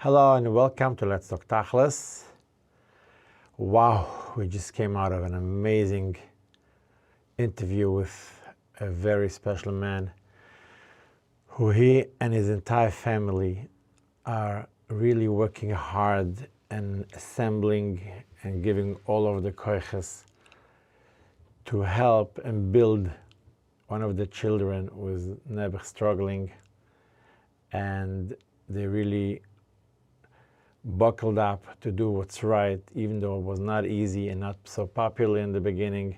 Hello and welcome to Let's Talk Tachlis. Wow, we just came out of an amazing interview with a very special man who he and his entire family are really working hard and assembling and giving all of the koiches to help and build one of the children who is never struggling, and they really buckled up to do what's right, even though it was not easy and not so popular in the beginning,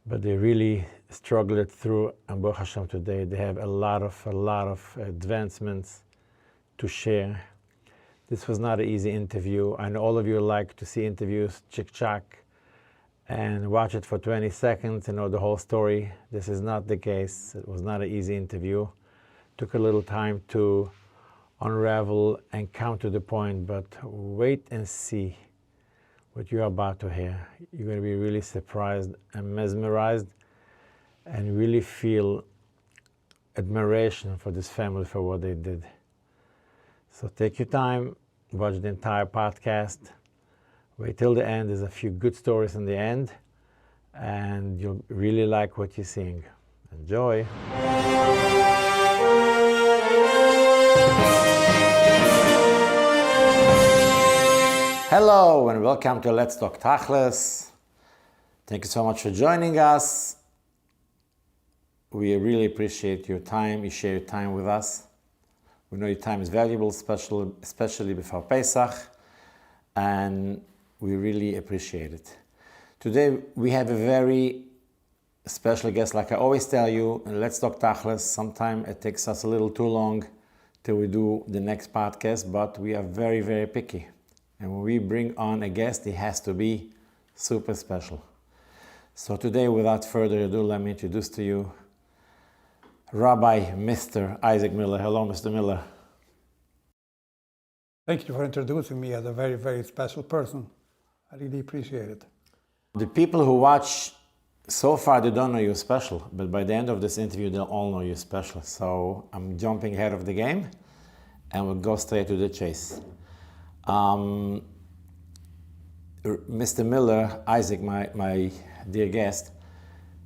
but they really struggled it through. And Baruch Hashem, today they have a lot of advancements to share. This was not an easy interview. I know all of you like to see interviews, chick-chack, and watch it for 20 seconds and know the whole story. This is not the case. It was not an easy interview. Took a little time to unravel and come to the point, but wait and see what you're about to hear. You're going to be really surprised and mesmerized and really feel admiration for this family for what they did. So take your time, watch the entire podcast, wait till the end. There's a few good stories in the end, and you'll really like what you're seeing. Enjoy. Hello and welcome to Let's Talk Tachlis. Thank you so much for joining us. We really appreciate your time. You share your time with us. We know your time is valuable, especially before Pesach, and we really appreciate it. Today we have a very special guest. Like I always tell you, in Let's Talk Tachlis, sometimes it takes us a little too long till we do the next podcast, but we are very, very picky. And when we bring on a guest, he has to be super special. So today, without further ado, let me introduce to you Rabbi Mr. Isaac Miller. Hello, Mr. Miller. Thank you for introducing me as a very, very special person. I really appreciate it. The people who watch so far, they don't know you're special, but by the end of this interview, they'll all know you're special. So I'm jumping ahead of the game, and we'll go straight to the chase. Mr. Miller, Isaac, my dear guest,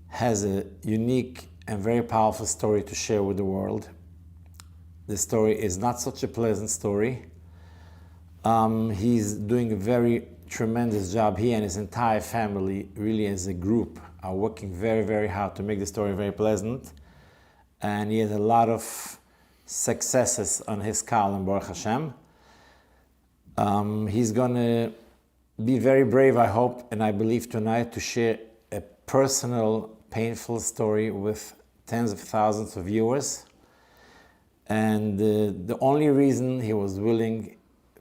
has a unique and very powerful story to share with the world. The story is not such a pleasant story. He's doing a very tremendous job. He and his entire family, really as a group, are working very, very hard to make the story very pleasant. And he has a lot of successes on his column, Baruch Hashem. He's going to be very brave, I hope, and I believe tonight, to share a personal, painful story with tens of thousands of viewers. And the only reason he was willing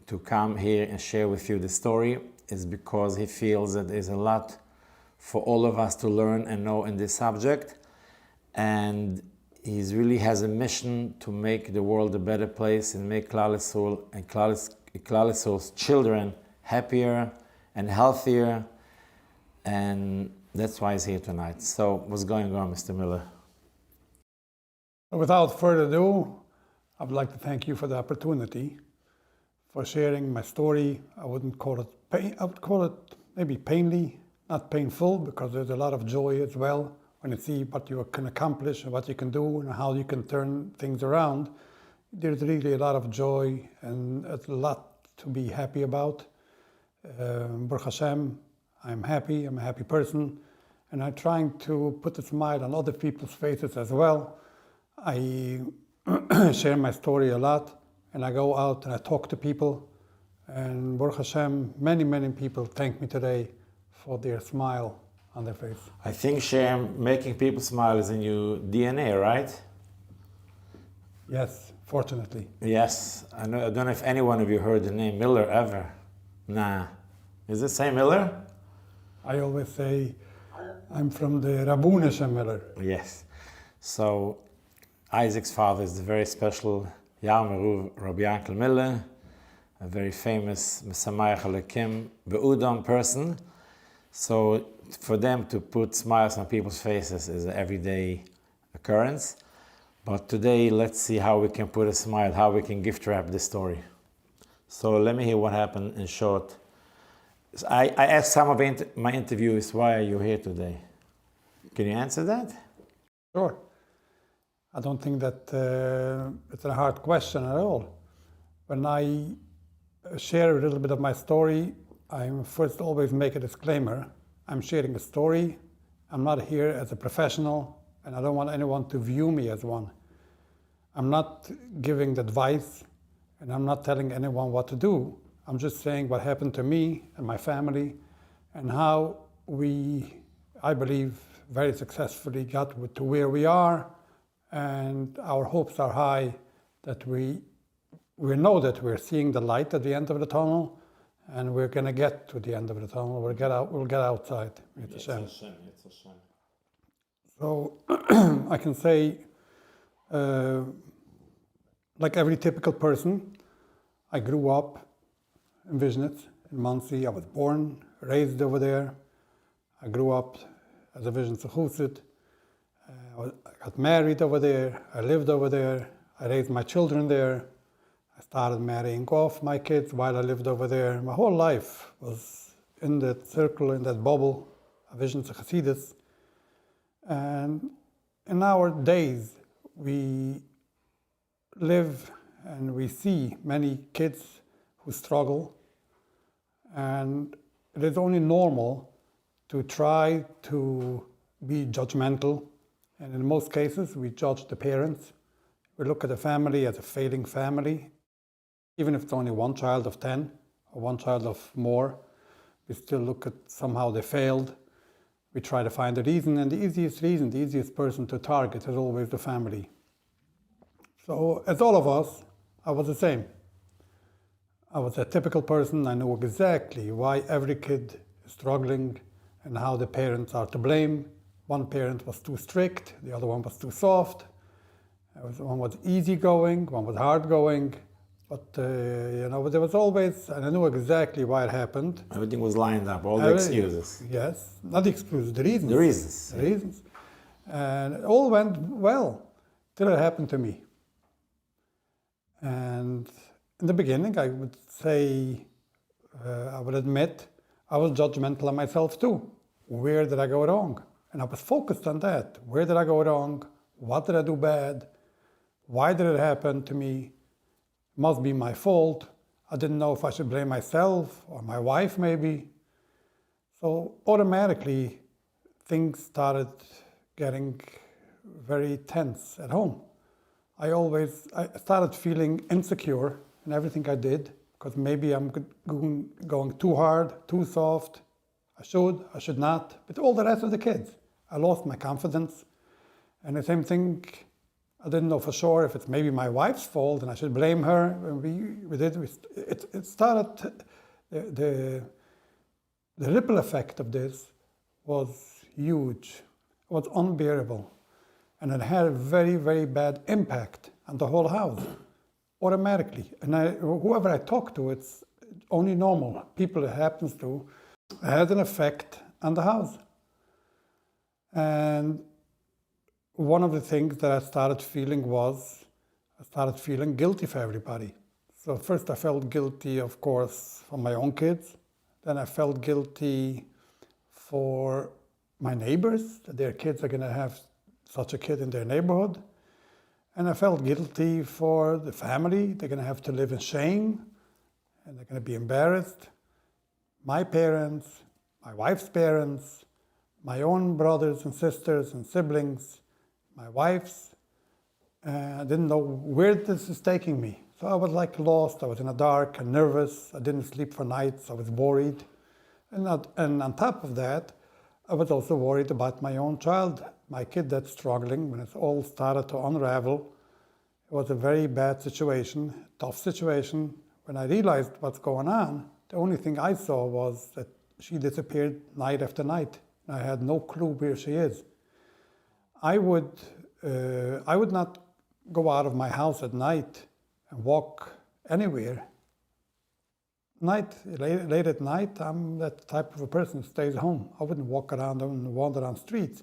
to come here and share with you the story is because he feels that there's a lot for all of us to learn and know in this subject. And he really has a mission to make the world a better place and make Klal Yisrael and Klal Yisrael's children happier and healthier, and that's why he's here tonight. So what's going on, Mr. Miller? Without further ado, I would like to thank you for the opportunity for sharing my story. I wouldn't call it pain. I would call it maybe painful, not painful, because there's a lot of joy as well when you see what you can accomplish and what you can do and how you can turn things around. There's really a lot of joy and a lot to be happy about. Baruch Hashem, I'm happy, I'm a happy person, and I'm trying to put a smile on other people's faces as well. I share my story a lot, and I go out and I talk to people, and Baruch Hashem, many, many people thank me today for their smile on their face. I think, Shem, making people smile is in your DNA, right? Yes, fortunately. Yes. I don't know if any one of you heard the name Miller ever. Nah. Is it say Miller? I always say I'm from the Rabunische Miller. Yes. So Isaac's father is the very special Yarmeruv Rabbi Yankel Miller, a very famous Mesamayach Alekim Be'udam person. So for them to put smiles on people's faces is an everyday occurrence. But today, let's see how we can put a smile, how we can gift wrap this story. So let me hear what happened in short. I asked some of my interviewees, why are you here today? Can you answer that? Sure. I don't think that it's a hard question at all. When I share a little bit of my story, I first always make a disclaimer. I'm sharing a story. I'm not here as a professional, and I don't want anyone to view me as one. I'm not giving advice, and I'm not telling anyone what to do. I'm just saying what happened to me and my family, and how we, I believe, very successfully got to where we are, and our hopes are high that we know that we're seeing the light at the end of the tunnel, and we're going to get to the end of the tunnel. We'll get outside. It's a shame. So I can say, like every typical person, I grew up in Vishnitz, in Monsey. I was born, raised over there. I grew up as a Vishnitz Chusid. I got married over there. I lived over there. I raised my children there. I started marrying off my kids while I lived over there. My whole life was in that circle, in that bubble of Vishnitz Chassidus. And in our days, we live and we see many kids who struggle, and it is only normal to try to be judgmental, and in most cases we judge the parents. We look at the family as a failing family. Even if it's only one child of 10 or one child of more, we still look at somehow they failed. We try to find a reason, and the easiest person to target is always the family. So as all of us, I was the same. I was a typical person. I knew exactly why every kid is struggling and how the parents are to blame. One parent was too strict, the other one was too soft. One was easygoing, one was hard-going. But, there was always, and I knew exactly why it happened. Everything was lined up, all the excuses. Yes, not the excuses, the reasons. The reasons. The reasons. And it all went well, till it happened to me. And in the beginning, I would say, I would admit, I was judgmental of myself too. Where did I go wrong? And I was focused on that. Where did I go wrong? What did I do bad? Why did it happen to me? Must be my fault. I didn't know if I should blame myself or my wife maybe. So automatically things started getting very tense at home. I started feeling insecure in everything I did, because maybe I'm going too hard, too soft. I should not. But all the rest of the kids, I lost my confidence. And the same thing, I didn't know for sure if it's maybe my wife's fault and I should blame her. It started, the ripple effect of this was huge. It was unbearable. And it had a very, very bad impact on the whole house, automatically. And whoever I talk to, it's only normal people it happens to, it had an effect on the house. And one of the things that I started feeling was, I started feeling guilty for everybody. So first I felt guilty, of course, for my own kids. Then I felt guilty for my neighbors, that their kids are going to have such a kid in their neighborhood. And I felt guilty for the family. They're going to have to live in shame, and they're going to be embarrassed. My parents, my wife's parents, my own brothers and sisters and siblings, my wife's. I didn't know where this is taking me. So I was like lost. I was in the dark and nervous. I didn't sleep for nights. I was worried. And on top of that, I was also worried about my own child, my kid that's struggling. When it all started to unravel, it was a very bad situation, tough situation. When I realized what's going on, the only thing I saw was that she disappeared night after night. I had no clue where she is. I would not go out of my house at night and walk anywhere. Late at night, I'm that type of a person who stays home. I wouldn't walk around and wander on streets.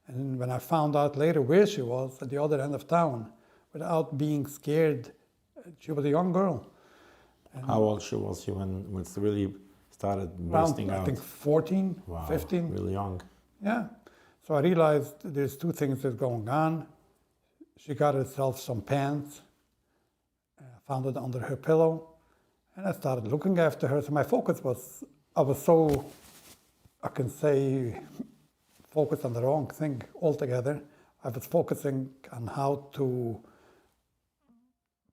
And when I found out later where she was, at the other end of town, without being scared, she was a young girl. How old was she when it really started bursting around, out? I think 14, Wow, 15. really young. Yeah. So I realized there's two things that's going on. She got herself some pants, found it under her pillow, and I started looking after her. So my focus was, I was so, I can say, focused on the wrong thing altogether. I was focusing on how to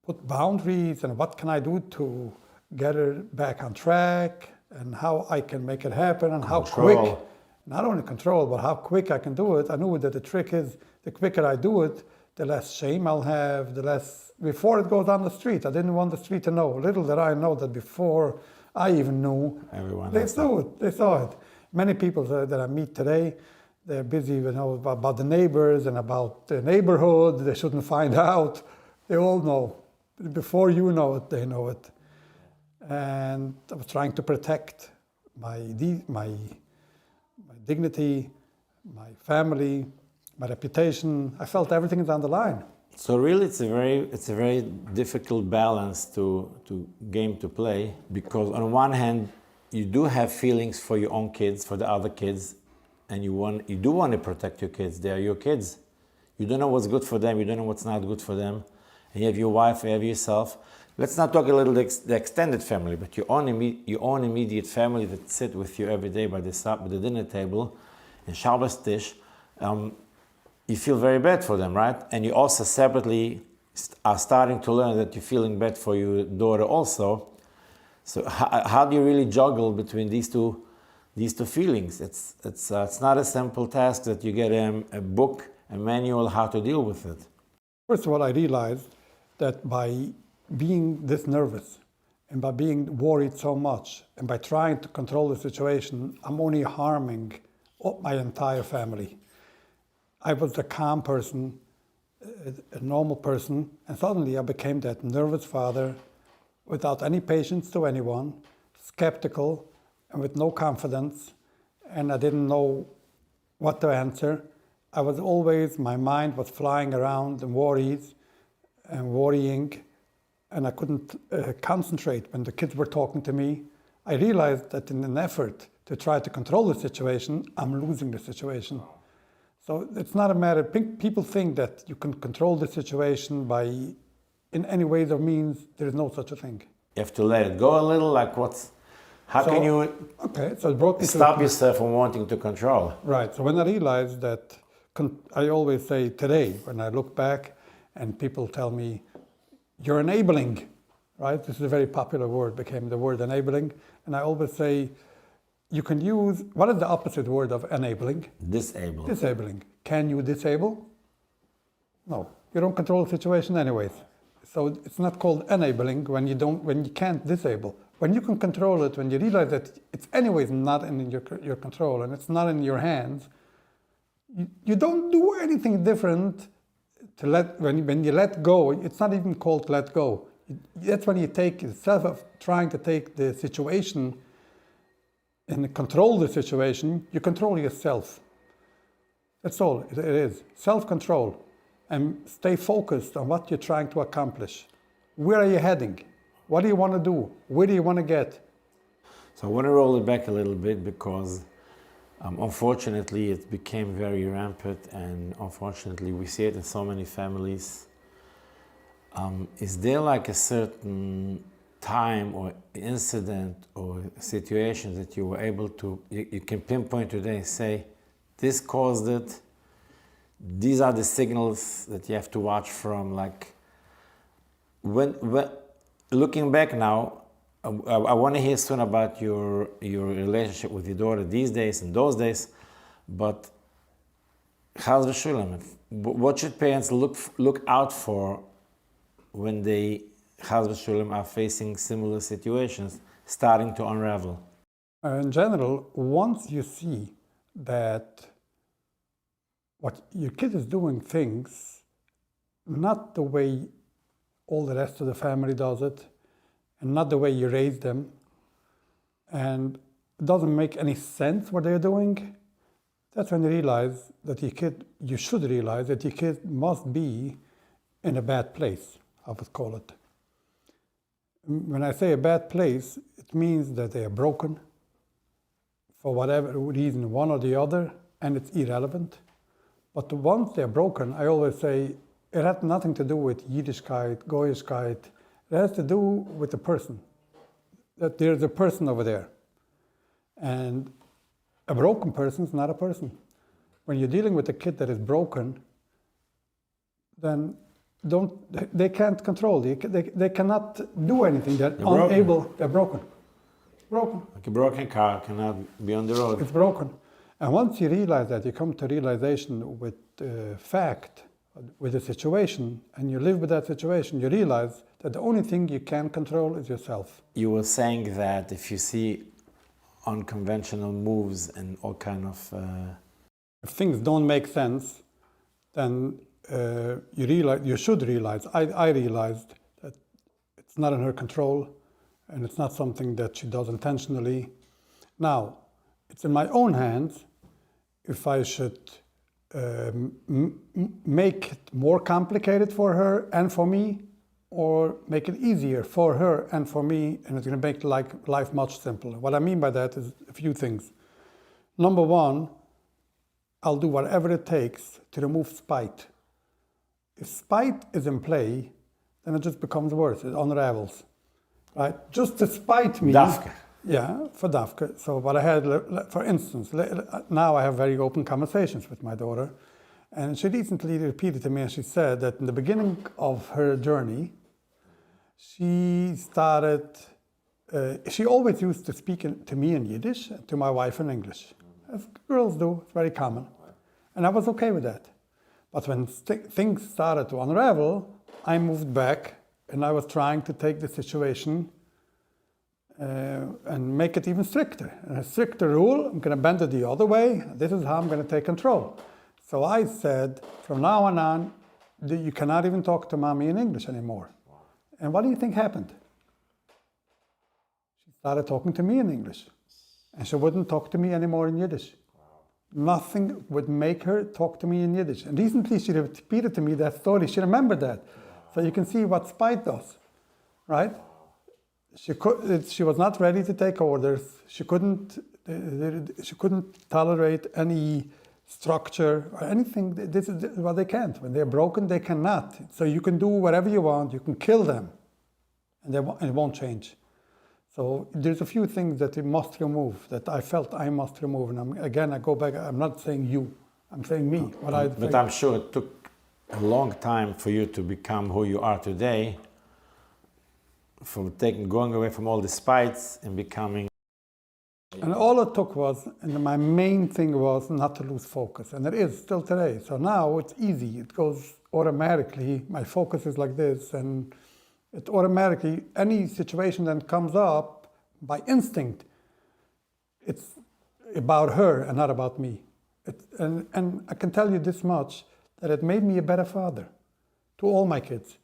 put boundaries and what can I do to get her back on track and how I can make it happen and how quick, not only control, but how quick I can do it. I knew that the trick is the quicker I do it, the less shame I'll have, the less, before it goes on the street. I didn't want the street to know. Little did I know that before I even knew, they saw it, they saw it. Many people that I meet today, they're busy, about the neighbors and about the neighborhood. They shouldn't find out. They all know. Before you know it, they know it. And I was trying to protect my dignity, my family, my reputation. I felt everything is on the line. So really, it's a very difficult balance to game to play, because on one hand, you do have feelings for your own kids, for the other kids, and you do want to protect your kids. They are your kids. You don't know what's good for them. You don't know what's not good for them. And you have your wife, you have yourself. Let's not talk a little the extended family, but your own immediate family that sit with you every day by the dinner table and Shabbos dish. You feel very bad for them, right? And you also separately are starting to learn that you're feeling bad for your daughter also. So how do you really juggle between these two feelings? It's not a simple task that you get a book, a manual how to deal with it. First of all, I realized that by being this nervous and by being worried so much and by trying to control the situation, I'm only harming my entire family. I was a calm person, a normal person, and suddenly I became that nervous father without any patience to anyone, skeptical and with no confidence, and I didn't know what to answer. I was always, my mind was flying around and worrying, and I couldn't concentrate when the kids were talking to me. I realized that in an effort to try to control the situation, I'm losing the situation. So it's not a matter, people think that you can control the situation by, in any ways or means, there is no such a thing. You have to let it go a little, can you it brought me stop yourself from wanting to control? Right, so when I realized that, I always say today, when I look back and people tell me, you're enabling, right? This is a very popular word, became the word enabling. And I always say, you can use, what is the opposite word of enabling? Disable. Disabling. Can you disable? No, you don't control the situation anyways. So it's not called enabling when you can't disable. When you can control it, when you realize that it's anyways not in your control and it's not in your hands, you don't do anything different to when you let go. It's not even called let go. That's when you take, instead of trying to take the situation and control the situation, you control yourself. That's all it is. Self-control. And stay focused on what you're trying to accomplish. Where are you heading? What do you want to do? Where do you want to get? So I want to roll it back a little bit because unfortunately it became very rampant, and unfortunately we see it in so many families. Is there like a certain time or incident or situation that you were able to, you can pinpoint today and say, this caused it, these are the signals that you have to watch from, like, when looking back now, I want to hear soon about your relationship with your daughter these days and those days, but how's the shulam? What should parents look out for when they are facing similar situations starting to unravel? In general, once you see that what your kid is doing things not the way all the rest of the family does it, and not the way you raise them, and it doesn't make any sense what they're doing, that's when you realize that you should realize that your kid must be in a bad place, I would call it. When I say a bad place, it means that they are broken for whatever reason, one or the other, and it's irrelevant. But once they're broken, I always say, it had nothing to do with Yiddishkeit, Goyishkeit. It has to do with the person, that there's a person over there. And a broken person is not a person. When you're dealing with a kid that is broken, then they can't control. They cannot do anything. They're unable. Broken. They're broken. Broken. Like a broken car cannot be on the road. It's broken. And once you realize that, you come to realization with fact, with the situation, and you live with that situation, you realize that the only thing you can control is yourself. You were saying that if you see unconventional moves and all kind of... If things don't make sense, then you should realize, I realized that it's not in her control and it's not something that she does intentionally. Now, it's in my own hands if I should make it more complicated for her and for me, or make it easier for her and for me, and it's going to make life much simpler. What I mean by that is a few things. Number one, I'll do whatever it takes to remove spite. If spite is in play, then it just becomes worse, it unravels. Right? Just to spite me. Dafka. Yeah, for Dafka. So what I had, for instance, now I have very open conversations with my daughter, and she recently repeated to me, and she said that in the beginning of her journey, she started, she always used to speak to me in Yiddish, to my wife in English. As girls do, it's very common. And I was okay with that. But when things started to unravel, I moved back and I was trying to take the situation and make it even stricter. And a stricter rule, I'm going to bend it the other way. This is how I'm going to take control. So I said, from now on, you cannot even talk to mommy in English anymore. And what do you think happened? She started talking to me in English. And she wouldn't talk to me anymore in Yiddish. Nothing would make her talk to me in Yiddish. And recently she repeated to me that story. She remembered that. So you can see what spite does, right? She was not ready to take orders. She couldn't tolerate any structure or anything. This is what they can't. When they're broken, they cannot. So you can do whatever you want. You can kill them, and it won't change. So there's a few things that you must remove, that I felt I must remove. And I go back, I'm not saying you, I'm saying me. But I'm sure it took a long time for you to become who you are today, from going away from all the spites and becoming... And all it took was, and my main thing was not to lose focus. And it is still today. So now it's easy, it goes automatically. My focus is like this, and it automatically, any situation that comes up by instinct, it's about her and not about me. And I can tell you this much, that it made me a better father to all my kids.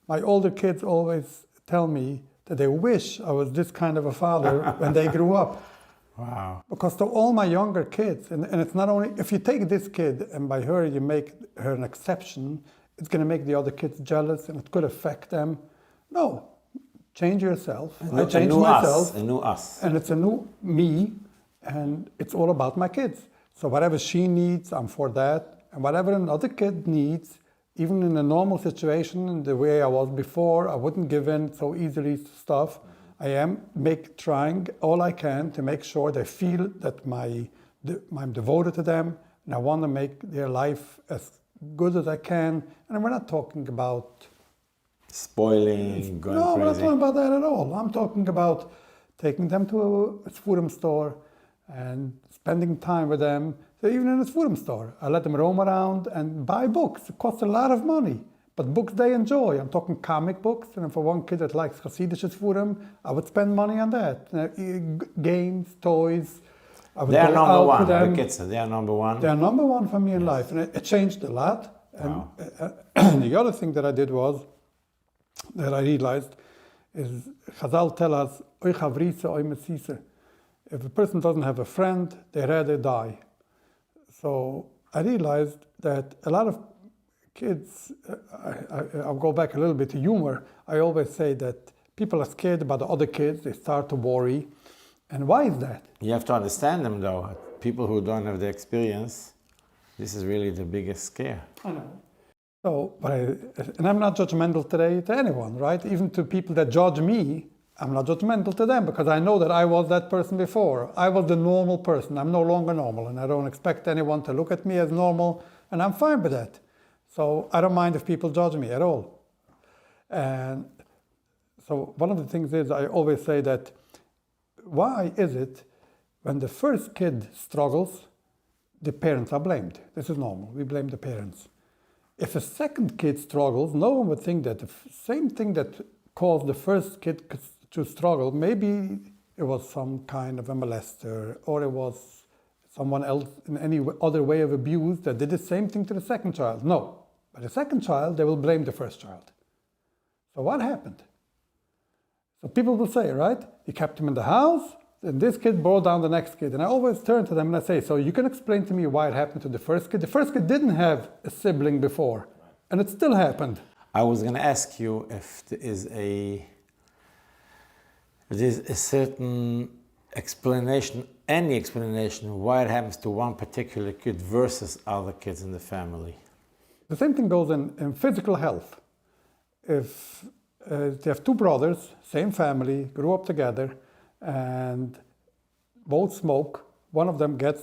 My older kids always tell me that they wish I was this kind of a father when they grew up. Wow. Because to all my younger kids, and it's not only, if you take this kid and by her you make her an exception, it's going to make the other kids jealous and it could affect them. No, change yourself. I changed myself. A new us. And it's a new me, and it's all about my kids. So whatever she needs, I'm for that. And whatever another kid needs, even in a normal situation, the way I was before, I wouldn't give in so easily to stuff. I am trying all I can to make sure they feel that I'm devoted to them, and I want to make their life as good as I can. And we're not talking about spoiling, going crazy. No, we're not talking about that at all. I'm talking about taking them to a Sfurim store and spending time with them. So even in a Sfurim store, I let them roam around and buy books. It costs a lot of money, but books they enjoy. I'm talking comic books, and for one kid that likes Hasidische Sfurim, I would spend money on that. Games, toys. They are number one. The kids, they are number one. They are number one for me in life, and it changed a lot. Wow. And the other thing that I did was, that I realized, is Chazal tell us, if a person doesn't have a friend, they rather die. So I realized that a lot of kids, I'll go back a little bit to humor, I always say that People are scared about the other kids. They start to worry. And why is that? You have to understand them, though. People who don't have the experience, this is really the biggest scare. I know. So, and I'm not judgmental today to anyone, right? Even to people that judge me, I'm not judgmental to them because I know that I was that person before. I was the normal person. I'm no longer normal, and I don't expect anyone to look at me as normal, and I'm fine with that. So I don't mind if people judge me at all. And so one of the things is I always say that why is it when the first kid struggles, the parents are blamed? This is normal. We blame the parents. If a second kid struggles, no one would think that the same thing that caused the first kid to struggle, maybe it was some kind of a molester, or it was someone else in any other way of abuse that did the same thing to the second child. No. But the second child, they will blame the first child. So what happened? So people will say, right, you kept him in the house, and this kid brought down the next kid. And I always turn to them and I say, so you can explain to me why it happened to the first kid? The first kid didn't have a sibling before, and it still happened. I was going to ask you if there is a certain explanation, any explanation, why it happens to one particular kid versus other kids in the family. The same thing goes in physical health. If they have two brothers, same family, grew up together, and both smoke, one of them gets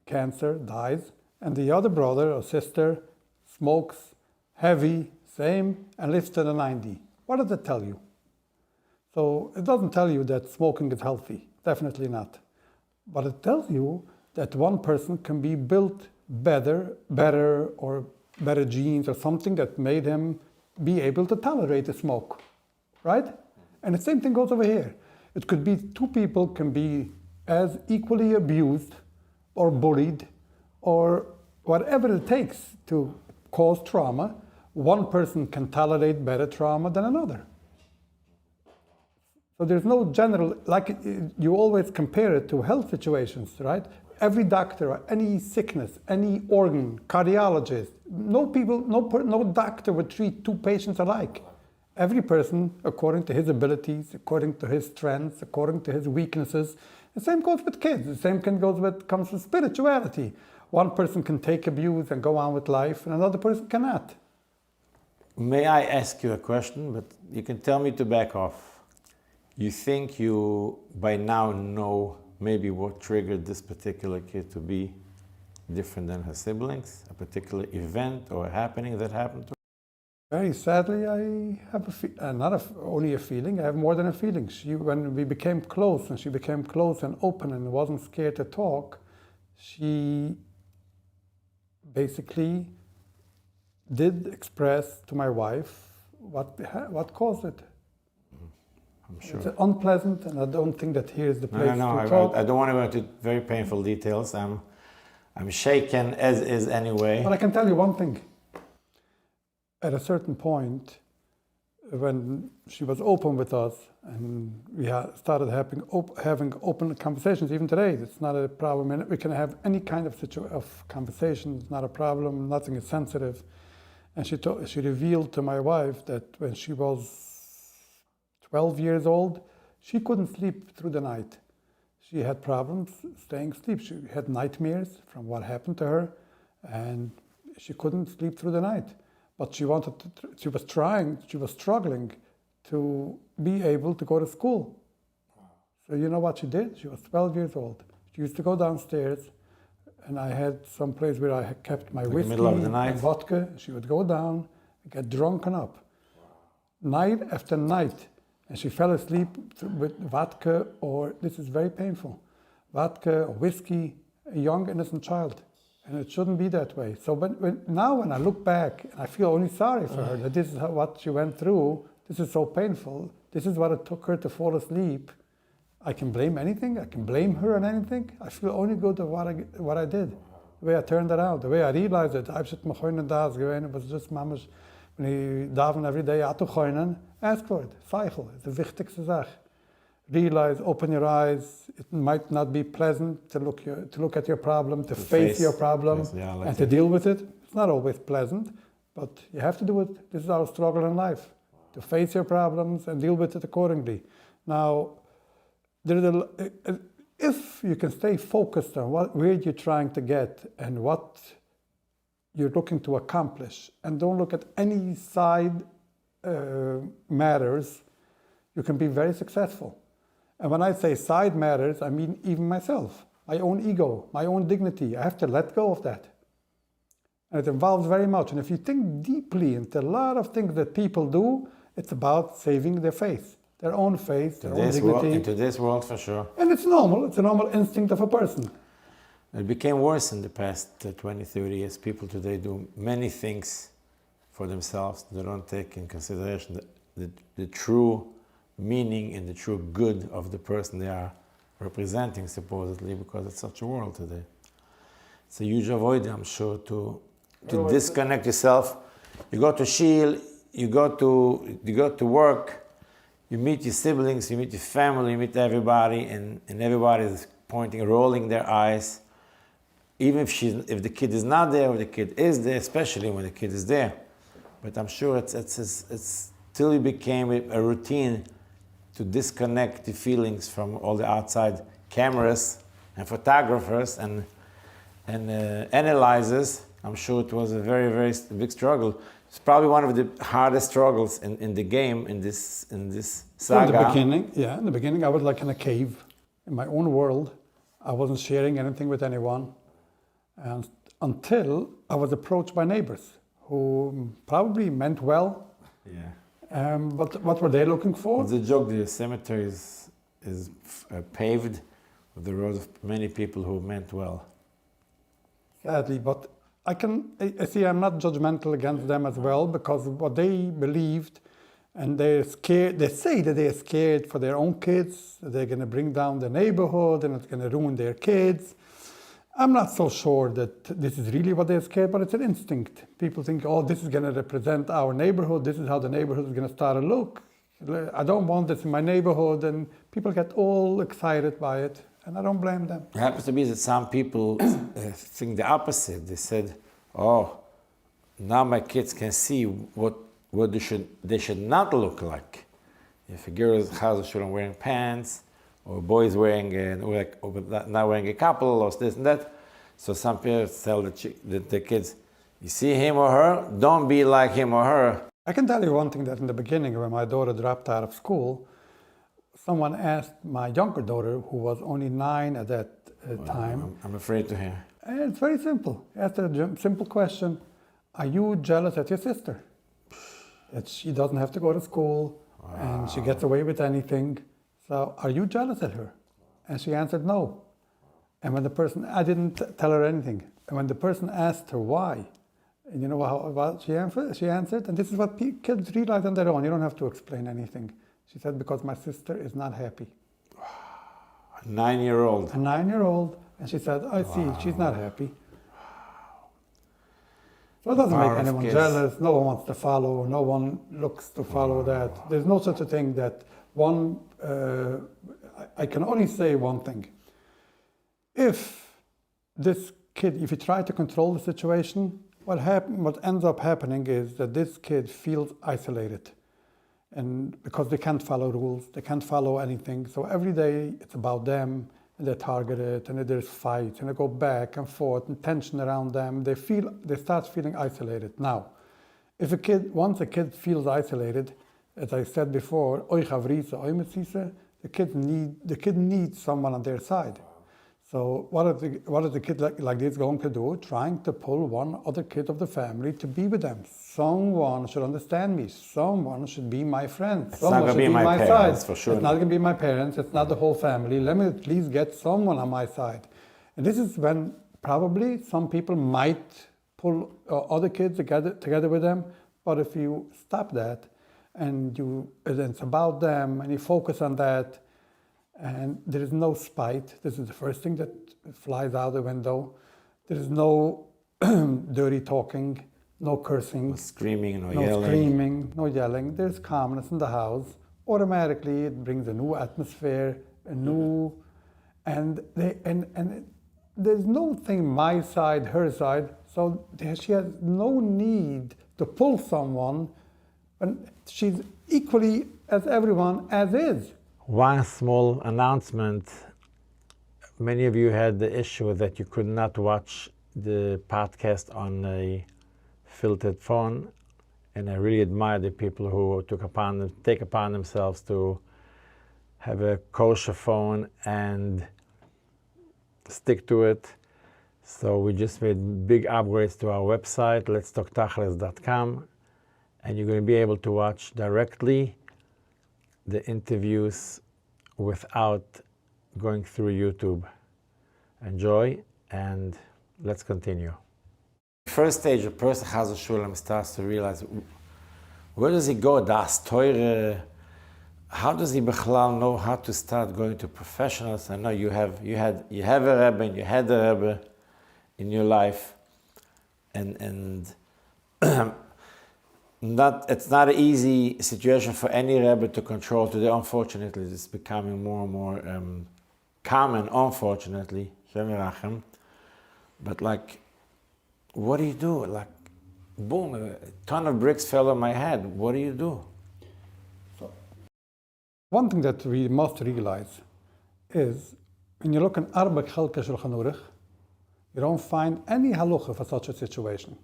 cancer, dies, and the other brother or sister smokes heavy, same, and lives to the 90. What does it tell you? So it doesn't tell you that smoking is healthy, definitely not. But it tells you that one person can be built better or better genes or something that made him be able to tolerate the smoke, right? And the same thing goes over here. It could be two people can be as equally abused or bullied or whatever it takes to cause trauma. One person can tolerate better trauma than another. So there's no general, like you always compare it to health situations, right? Every doctor, any sickness, any organ, cardiologist, no doctor would treat two patients alike. Every person, according to his abilities, according to his strengths, according to his weaknesses. The same goes with kids. The same comes with spirituality. One person can take abuse and go on with life, and another person cannot. May I ask you a question, but you can tell me to back off. You think you by now know maybe what triggered this particular kid to be different than her siblings, a particular event or a happening that happened to her? Very sadly, I have not only a feeling, I have more than a feeling. When we became close, and she became close and open and wasn't scared to talk, she basically did express to my wife what caused it. I'm sure. It's unpleasant, and I don't think that here is the place to talk. I don't want to go into very painful details. I'm shaken as is anyway. But I can tell you one thing. At a certain point, when she was open with us, and we started having open conversations, even today, it's not a problem. We can have any kind of conversation. It's not a problem. Nothing is sensitive. And she revealed to my wife that when she was 12 years old, she couldn't sleep through the night. She had problems staying asleep. She had nightmares from what happened to her, and she couldn't sleep through the night. But she was struggling to be able to go to school. So you know what she did? She was 12 years old. She used to go downstairs, and I had some place where I had kept my whiskey and vodka. She would go down and get drunken up. Night after night. And she fell asleep with vodka, or this is very painful, vodka or whiskey, a young innocent child. And it shouldn't be that way. So now when I look back, I feel only sorry for her, that this is what she went through. This is so painful. This is what it took her to fall asleep. I can blame anything. I can blame her on anything. I feel only good at what I did, the way I turned it out, the way I realized it. It was just mama's. When you daven every day, ask for it. Cycle. It's the wichtigste Sache. Realize, open your eyes. It might not be pleasant to look at your problem, to face your problem, and to deal with it. It's not always pleasant, but you have to do it. This is our struggle in life. to face your problems and deal with it accordingly. Now, if you can stay focused on where you're trying to get and what you're looking to accomplish, and don't look at any side matters, you can be very successful. And when I say side matters, I mean even myself, my own ego, my own dignity. I have to let go of that. And it involves very much. And if you think deeply into a lot of things that people do, it's about saving their faith, their own faith, their own dignity. In today's world, for sure. And it's normal. It's a normal instinct of a person. It became worse in the past 20, 30 years. People today do many things for themselves. They don't take in consideration the true meaning and the true good of the person they are representing, supposedly, because it's such a world today. It's a huge avoidance, I'm sure, to disconnect yourself. You go to shul, you go to work, you meet your siblings, you meet your family, you meet everybody, and everybody is pointing, rolling their eyes. Even if the kid is not there, or the kid is there, especially when the kid is there. But I'm sure it's till it became a routine to disconnect the feelings from all the outside cameras and photographers and analyzers. I'm sure it was a very, very big struggle. It's probably one of the hardest struggles in the game, in this saga. In the beginning, I was like in a cave, in my own world. I wasn't sharing anything with anyone, and until I was approached by neighbors who probably meant well. Yeah. But what were they looking for? It's a joke. The cemetery is paved with the rows of many people who meant well. Sadly, but I see I'm not judgmental against them as well, because what they believed, and they're scared, they say that they're scared for their own kids, that they're going to bring down the neighborhood and it's going to ruin their kids. I'm not so sure that this is really what they're scared, but it's an instinct. People think, oh, this is going to represent our neighborhood, this is how the neighborhood is going to start to look. I don't want this in my neighborhood, and people get all excited by it. And I don't blame them. It happens to be that some people think the opposite. They said, oh, now my kids can see what they should not look like. If a girl's house shouldn't wearing pants, or a boy's wearing not wearing a couple, or this and that. So some parents tell the kids, you see him or her, don't be like him or her. I can tell you one thing, that in the beginning, when my daughter dropped out of school, someone asked my younger daughter, who was only 9 at that time. I'm afraid to hear. And it's very simple. He asked her a simple question: are you jealous at your sister? That she doesn't have to go to school, and she gets away with anything. So are you jealous at her? And she answered no. And when the person, I didn't tell her anything. And when the person asked her why, and you know how she answered, and this is what kids realize on their own. You don't have to explain anything. She said, because my sister is not happy. A 9-year-old. A 9-year-old. And she said, I see, she's not happy. So it doesn't make anyone jealous. No one wants to follow. No one looks to follow that. There's no such a thing that one, I can only say one thing. If this kid, if you try to control the situation, what ends up happening is that this kid feels isolated. And because they can't follow rules, they can't follow anything. So every day it's about them, and they're targeted, and there's fights, and they go back and forth, and tension around them. They start feeling isolated. Now, once a kid feels isolated, as I said before, the kid needs someone on their side. So what is the kid like this going to do? Trying to pull one other kid of the family to be with them. Someone should understand me. Someone should be my friend. Someone should be my parents, for sure. It's not going to be my parents. It's not the whole family. Let me at least get someone on my side. And this is when probably some people might pull other kids together with them. But if you stop that and it's about them and you focus on that, and there is no spite. This is the first thing that flies out the window. There is no dirty talking, no cursing. No screaming, no yelling. There's calmness in the house. Automatically, it brings a new atmosphere, and there's no thing my side, her side. So she has no need to pull someone And she's equally as everyone as is. One small announcement. Many of you had the issue that you could not watch the podcast on a filtered phone, and I really admire the people who take upon themselves to have a kosher phone and stick to it. So we just made big upgrades to our website, letstalktachlis.com, and you're going to be able to watch directly the interviews without going through YouTube. Enjoy, and let's continue. First stage, a person has a shulam starts to realize, where does he go? Das teure. How does he bechlal know how to start going to professionals? I know you have a Rebbe and you had a Rebbe in your life, and it's not an easy situation for any Rebbe to control today. Unfortunately, it's becoming more and more common. Unfortunately, but like, what do you do? Like, boom, a ton of bricks fell on my head. What do you do? One thing that we must realize is when you look in Arba Chalka Shulchan Aruch, you don't find any halacha for such a situation.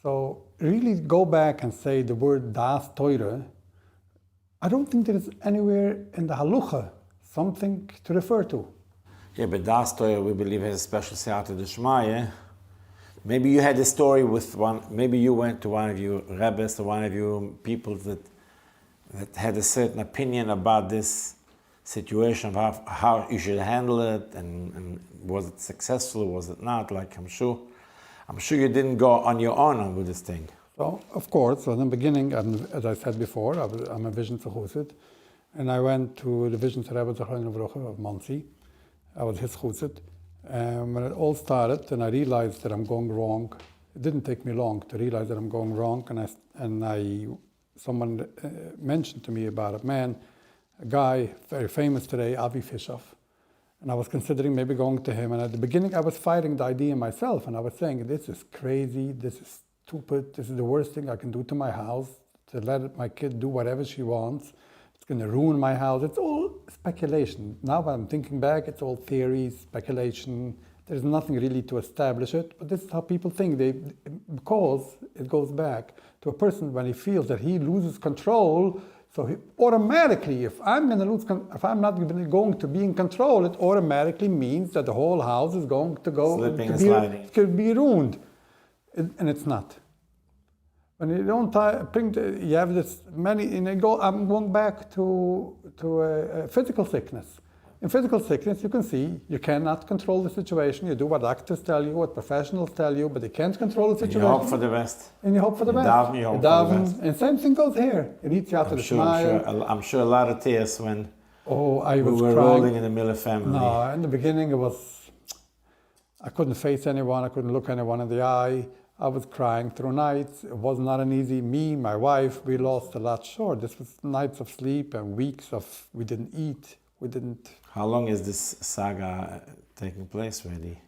So really go back and say the word das Teure. I don't think there is anywhere in the halacha something to refer to. Yeah, but das Teure, we believe, has a special siyata d'shmaya. Maybe you had a story with one, maybe you went to one of your Rebbes or one of your people that had a certain opinion about this situation, of how you should handle it, and was it successful, was it not? Like, I'm sure you didn't go on your own with this thing. So, of course, in the beginning, as I said before, I'm a Vision Chutzit, and I went to the Vision Rebbe of Monsey. I was his Chutzit. When it all started, and I realized that I'm going wrong, it didn't take me long to realize that I'm going wrong, and someone mentioned to me about a guy very famous today, Avi Fishoff, and I was considering maybe going to him. And at the beginning, I was fighting the idea myself, and I was saying, this is crazy, this is stupid, this is the worst thing I can do to my house, to let my kid do whatever she wants. It's going to ruin my house. It's all speculation. Now when I'm thinking back, it's all theories, speculation. There's nothing really to establish it, but this is how people think. Because it goes back to a person when he feels that he loses control. So he automatically, if I'm not going to be in control, it automatically means that the whole house is going to go it could be ruined, and it's not. When you don't you have this many, and I'm going back to physical sickness. In physical sickness, you can see you cannot control the situation. You do what doctors tell you, what professionals tell you, but they can't control the situation. And you hope for the best. And you hope for the best. You hope for the best. And same thing goes here. I'm sure a lot of tears when we were crying. Rolling in the Miller family. No, in the beginning I couldn't face anyone. I couldn't look anyone in the eye. I was crying through nights. It was not an easy. Me, my wife, we lost a lot. Sure, this was nights of sleep and weeks of we didn't eat. How long is this saga taking place, really?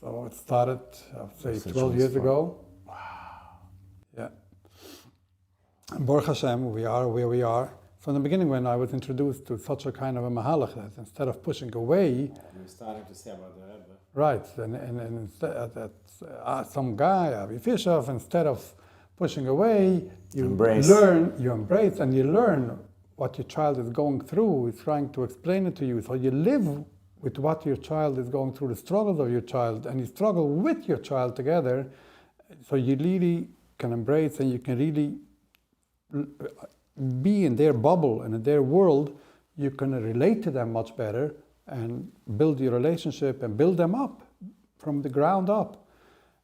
So it started, I would say, 12 years ago. Wow. Yeah. And Baruch Hashem, we are where we are. From the beginning, when I was introduced to such a kind of a mahalach, that instead of pushing away... You were starting to say about the Rebbe. Right, and instead, some guy, Avi Fishoff, instead of pushing away, you embrace, and you learn what your child is going through. He's trying to explain it to you. So you live with what your child is going through, the struggles of your child, and you struggle with your child together. So you really can embrace, and you can really be in their bubble and in their world. You can relate to them much better and build your relationship and build them up from the ground up.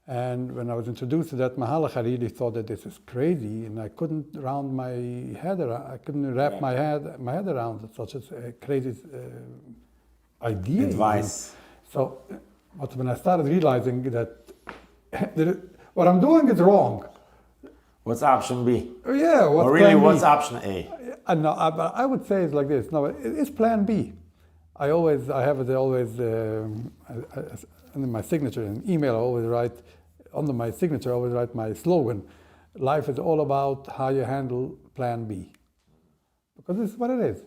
And when I was introduced to that mahalach, I really thought that this is crazy, and I couldn't round my head around. I couldn't wrap my head around such a crazy idea. Advice. So, but when I started realizing that what I'm doing is wrong. What's option B? Yeah. What's option A? No, I would say it's like this. No, it's plan B. I have it always under my signature in email. I always write under my signature. I always write my slogan, life is all about how you handle plan B. Because this is what it is.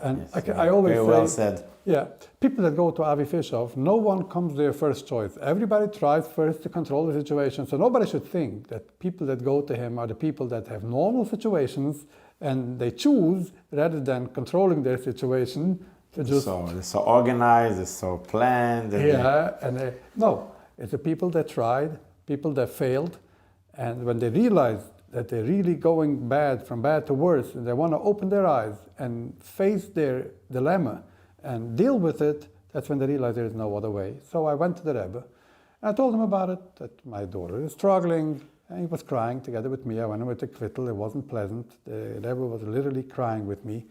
And yes, I always very say, well said. yeah, people that go to Avi Fishoff, no one comes their first choice. Everybody tries first to control the situation. So nobody should think that people that go to him are the people that have normal situations and they choose rather than controlling their situation to just... They're so organized, they're so planned. No, it's the people that tried, people that failed, and when they realized that they're really going from bad to worse, and they want to open their eyes and face their dilemma and deal with it, that's when they realize there is no other way. So I went to the Rebbe, and I told him about it, that my daughter is struggling, and he was crying together with me. I went with the kvittel, it wasn't pleasant. The Rebbe was literally crying with me,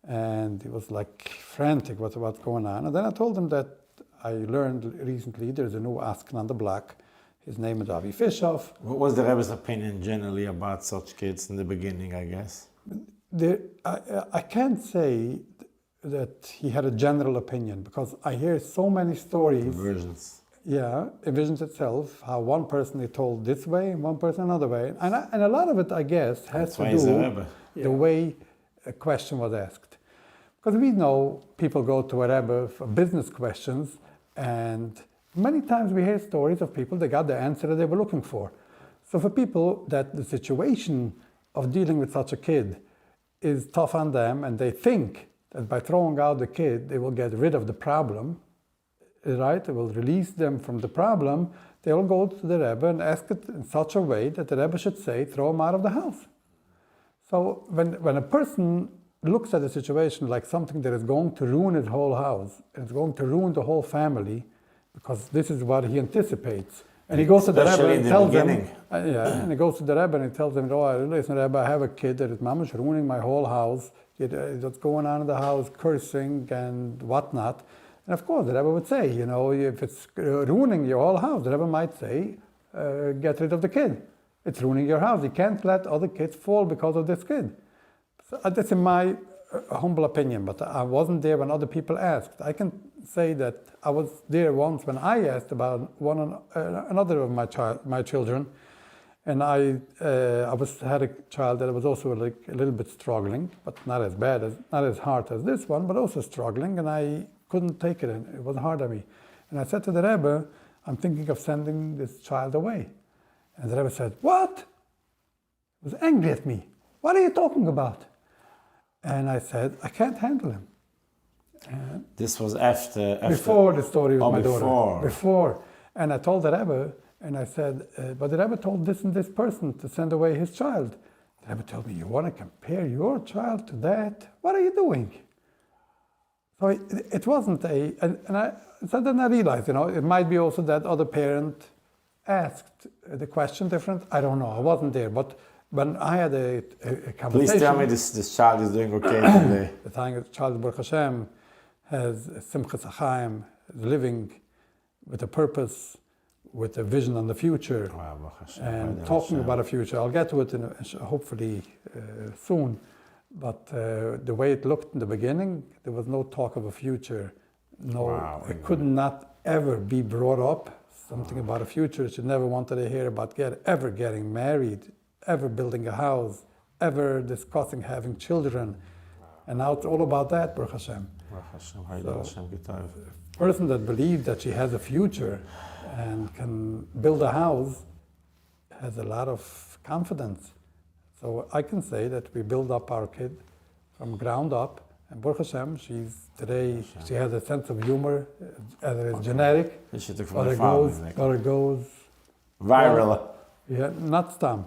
and he was like frantic, what's going on? And then I told him that I learned recently there's a new asking on the block. His name is Avi Fishoff. What was the Rebbe's opinion generally about such kids in the beginning, I guess? I can't say that he had a general opinion because I hear so many stories. Versions. Yeah, visions itself, how one person is told this way and one person another way. And a lot of it, I guess, has to do the way a question was asked. Because we know people go to a Rebbe for business questions, and many times we hear stories of people that got the answer that they were looking for. So for people that the situation of dealing with such a kid is tough on them, and they think that by throwing out the kid, they will get rid of the problem, right? They will release them from the problem. They will go to the Rebbe and ask it in such a way that the Rebbe should say, throw him out of the house. So when a person looks at a situation like something that is going to ruin his whole house, and it's going to ruin the whole family, because this is what he anticipates. And he goes to the Rebbe and tells him, and he goes to the Rebbe and he tells him, oh, listen, Rebbe, I have a kid that is mamash ruining my whole house. What's going on in the house, cursing and whatnot. And of course, the Rebbe would say, if it's ruining your whole house, the Rebbe might say, get rid of the kid. It's ruining your house. You can't let other kids fall because of this kid. So that's in my humble opinion, but I wasn't there when other people asked. I can say that I was there once when I asked about another of my children, and I had a child that was also like a little bit struggling, but not as hard as this one, but also struggling, and I couldn't take it, and it was hard on me. And I said to the Rebbe, I'm thinking of sending this child away. And the Rebbe said, what? He was angry at me. What are you talking about? And I said, I can't handle him. And this was after... Before the story with my before. daughter. Before. And I told the Rebbe, and I said, but the Rebbe told this and this person to send away his child. The Rebbe told me, you want to compare your child to that? What are you doing? So it wasn't so then I realized, it might be also that other parent asked the question different. I don't know, I wasn't there, but when I had a conversation... Please tell me this child is doing okay today. The child, Baruch Hashem, has Simchas Chaim, is living with a purpose, with a vision on the future, and talking about a future. I'll get to it hopefully soon. But the way it looked in the beginning, there was no talk of a future. It could not ever be brought up, something about a future. She never wanted to hear about ever getting married, ever building a house, ever discussing having children. And now it's all about that, Baruch Hashem. A person that believes that she has a future and can build a house has a lot of confidence. So I can say that we build up our kid from ground up, and Baruch Hashem, she has a sense of humor, either it's genetic, or it goes viral. Not stam.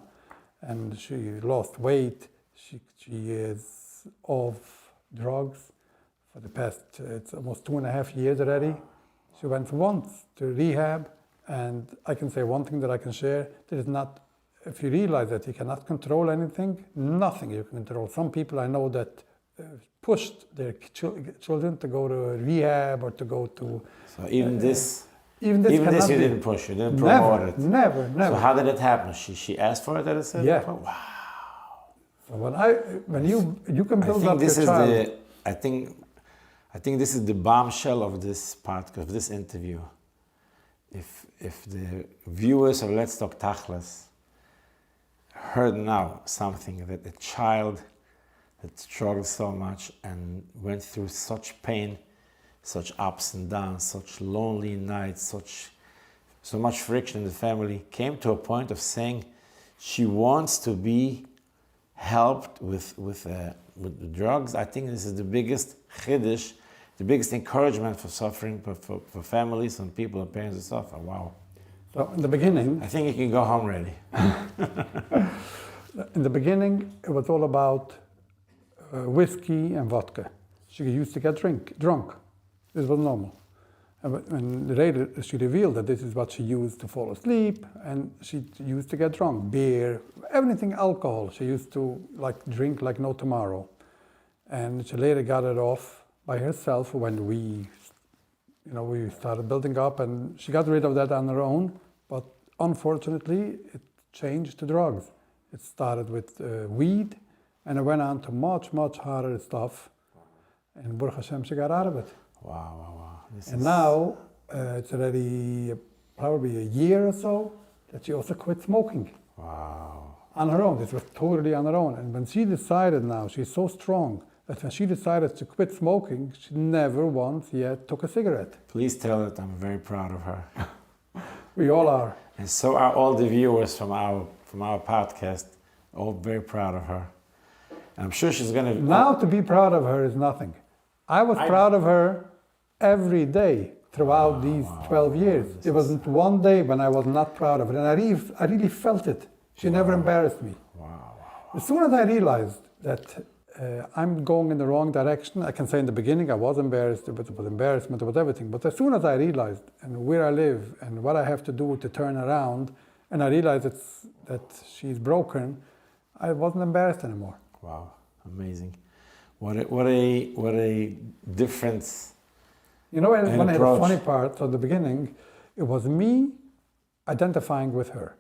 And she lost weight, she is off drugs for the past, it's almost 2.5 years already. She went once to rehab, and I can say one thing that I can share, if you realize that you cannot control anything, nothing you can control. Some people I know that pushed their children to go to rehab or to go to... So even this you didn't push, you didn't promote it. Never. So how did it happen? She asked for it at a certain point? Wow. So when you can build up your child... I think this is the bombshell of this podcast, of this interview. If the viewers of Let's Talk Tachlis heard now something that a child that struggled so much and went through such pain, such ups and downs, such lonely nights, so much friction in the family, came to a point of saying she wants to be helped with the drugs. I think this is the biggest chiddush, the biggest encouragement for suffering, for families and people and parents who suffer. Wow. So in the beginning, I think you can go home ready. in the beginning, it was all about whiskey and vodka. She used to get drunk. This was normal. And later she revealed that this is what she used to fall asleep, and she used to get drunk. Beer, everything alcohol. She used to drink like no tomorrow. And she later got it off by herself when we started building up, and she got rid of that on her own. But unfortunately, it changed to drugs. It started with weed, and it went on to much, much harder stuff. And Baruch Hashem, she got out of it. Wow. Now, it's already probably a year or so that she also quit smoking. Wow. On her own. This was totally on her own. And when she decided now, she's so strong that when she decided to quit smoking, she never once yet took a cigarette. Please tell her that I'm very proud of her. We all are. And so are all the viewers from our podcast, all very proud of her. And I'm sure she's going to... Now to be proud of her is nothing. I was proud of her every day throughout these 12 years. There wasn't one day when I was not proud of her. And I really felt it. She never embarrassed me. Wow. As soon as I realized that I'm going in the wrong direction, I can say in the beginning I was embarrassed, it was embarrassment, it was everything. But as soon as I realized and where I live and what I have to do to turn around, and I realized that she's broken, I wasn't embarrassed anymore. Wow, amazing. What a difference. You know, when I had the funny part at the beginning, it was me identifying with her.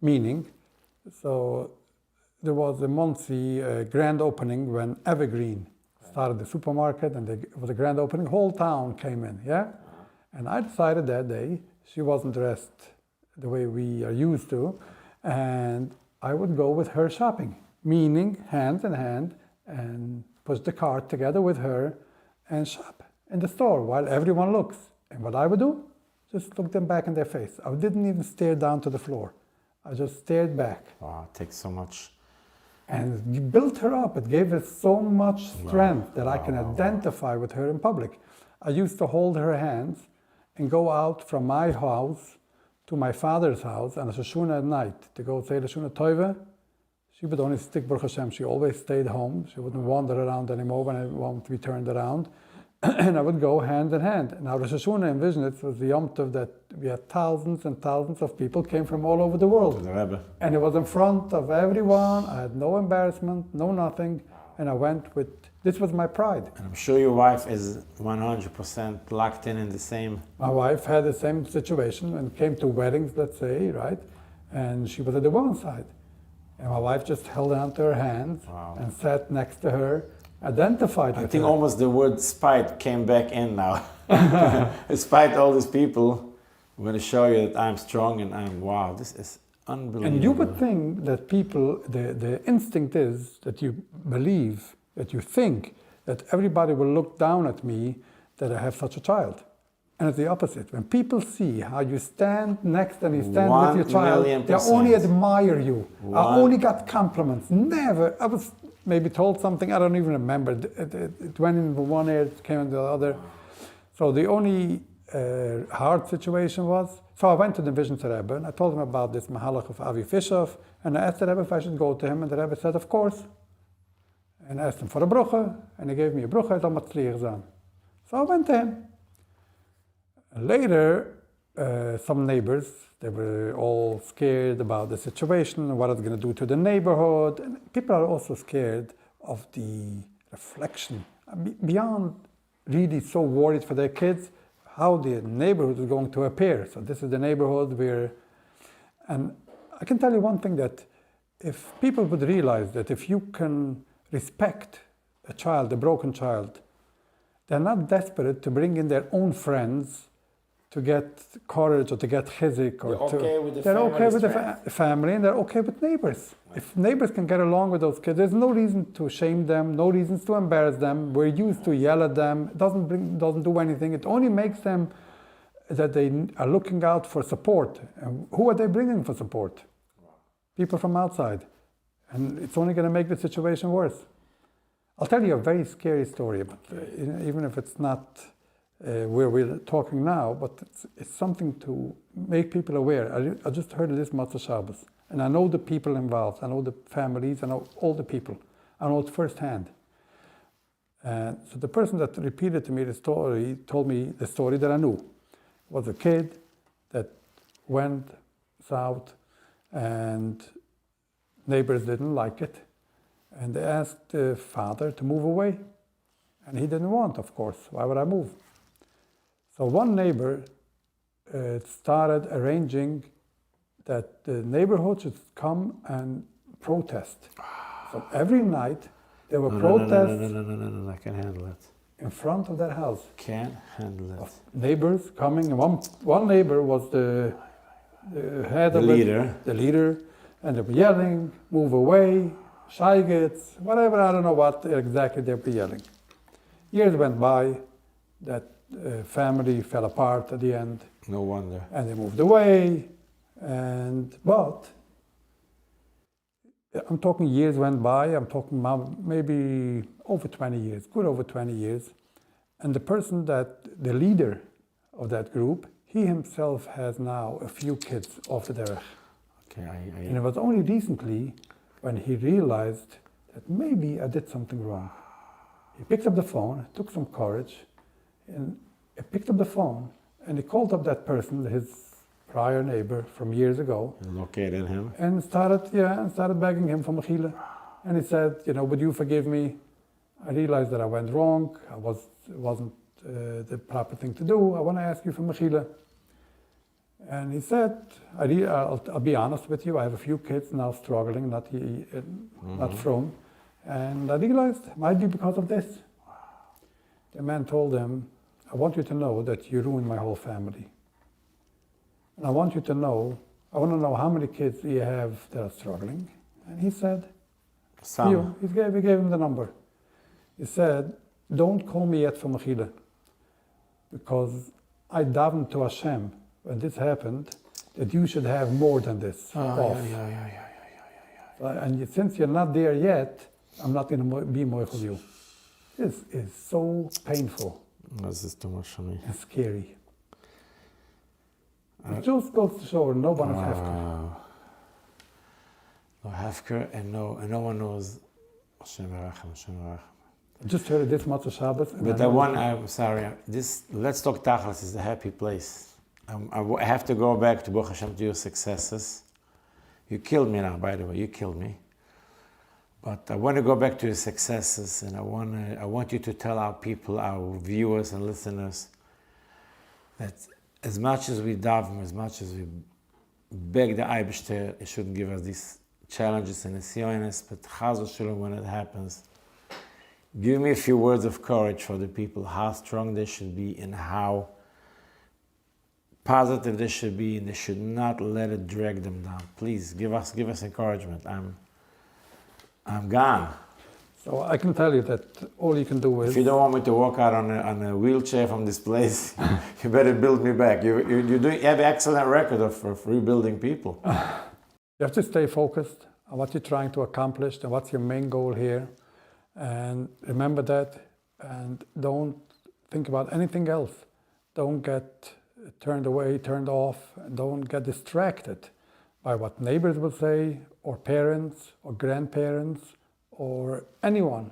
Meaning, so there was a monthly grand opening when Evergreen started the supermarket, and it was a grand opening. Whole town came in, yeah? And I decided that day, she wasn't dressed the way we are used to, and I would go with her shopping. Meaning, hand in hand, and push the cart together with her and shop in the store while everyone looks. And what I would do, just look them back in their face. I didn't even stare down to the floor. I just stared back. Wow, it takes so much. And you built her up. It gave her so much strength that I can identify with her in public. I used to hold her hands and go out from my house to my father's house on a Shoshuna at night to go say the Shuna Tova. She would only stick Baruch Hashem. She always stayed home. She wouldn't wander around anymore when I wanted to be turned around. And I would go hand in hand. Now Rosh Hashanah, envision it, was the Yom Tov that we had thousands and thousands of people came from all over the world. The Rebbe. And it was in front of everyone. I had no embarrassment, no nothing. And I went with, this was my pride. And I'm sure your wife is 100% locked in the same. My wife had the same situation and came to weddings, let's say, right? And she was at the woman's side. And my wife just held on to her hands and sat next to her, identified with her. I think almost the word spite came back in now. Despite all these people, I'm going to show you that I'm strong and wow, this is unbelievable. And you would think that people, the instinct is that you believe, that you think that everybody will look down at me that I have such a child. And it's the opposite. When people see how you stand next and you stand with your child, they only admire you. I only got compliments. Never. I was maybe told something, I don't even remember. It went in one ear, it came in the other. So the only hard situation was, so I went to the Vision Rebbe and I told him about this Mahalach of Avi Fishoff, and I asked the Rebbe if I should go to him, and the Rebbe said, of course. And I asked him for a brucha, and he gave me a brucha, so I went to him. Later, some neighbors, they were all scared about the situation, what it's going to do to the neighborhood. And people are also scared of the reflection. Beyond really so worried for their kids, how the neighborhood is going to appear. So this is the neighborhood where, and I can tell you one thing, that if people would realize that if you can respect a child, a broken child, they're not desperate to bring in their own friends to get courage or to get chizik. Or they're okay with the family and they're okay with neighbors. Right. If neighbors can get along with those kids, there's no reason to shame them, no reasons to embarrass them. We're used to yell at them. It doesn't do anything. It only makes them that they are looking out for support. And who are they bringing for support? People from outside. And it's only going to make the situation worse. I'll tell you a very scary story, but even if it's not where we're talking now, but it's something to make people aware. I just heard of this Matzah Shabbos, and I know the people involved. I know the families. I know all the people. I know it firsthand. And so the person that repeated to me the story told me the story that I knew. It was a kid that went south, and neighbors didn't like it, and they asked the father to move away, and he didn't want, of course. Why would I move? So one neighbor started arranging that the neighborhood should come and protest. So every night there were protests. No, I can't handle it. In front of their house. Can't handle it. Neighbors coming, and one neighbor was the head of leader. The leader, and they were yelling, move away, Scheigitz, whatever, I don't know what exactly they were yelling. Years went by, that family fell apart at the end. No wonder. And they moved away, but I'm talking years went by, I'm talking maybe over 20 years, good over 20 years. And the leader of that group, he himself has now a few kids off the derech. Okay, And it was only recently when he realized that maybe I did something wrong. He picked up the phone, took some courage, and he picked up the phone, and he called up that person, his prior neighbor from years ago. Located him. And started begging him for mechila. And he said, would you forgive me? I realized that I went wrong. It wasn't the proper thing to do. I want to ask you for mechila. And he said, I'll be honest with you, I have a few kids now struggling, not from. And I realized it might be because of this. The man told him, I want you to know that you ruined my whole family. And I want to know how many kids you have that are struggling. And he said, some. We gave him the number. He said, don't call me yet for mechila, because I davened to Hashem when this happened, that you should have more than this off. And since you're not there yet, I'm not going to be moichel you. This is so painful. This is too much for me. And scary. It just goes to show no one is hefker. No hefker, and no one knows. Hashem Yarachem, Hashem Yarachem. I just heard this Matzah Shabbos. But I'm sorry. Let's talk tachlis is a happy place. I have to go back to Baruch Hashem to your successes. You killed me now, by the way. You killed me. But I want to go back to your successes, and I want you to tell our people, our viewers and listeners, that as much as we daven, as much as we beg the Eibishter, it shouldn't give us these challenges and nisyonos, but chas v'shalom, when it happens, give me a few words of courage for the people, how strong they should be and how positive they should be, and they should not let it drag them down. Please give us encouragement. I'm gone. So I can tell you that all you can do is... If you don't want me to walk out on a wheelchair from this place, you better build me back. You have an excellent record of rebuilding people. You have to stay focused on what you're trying to accomplish and what's your main goal here. And remember that, and don't think about anything else. Don't get turned away, turned off, and don't get distracted by what neighbors will say, or parents, or grandparents, or anyone.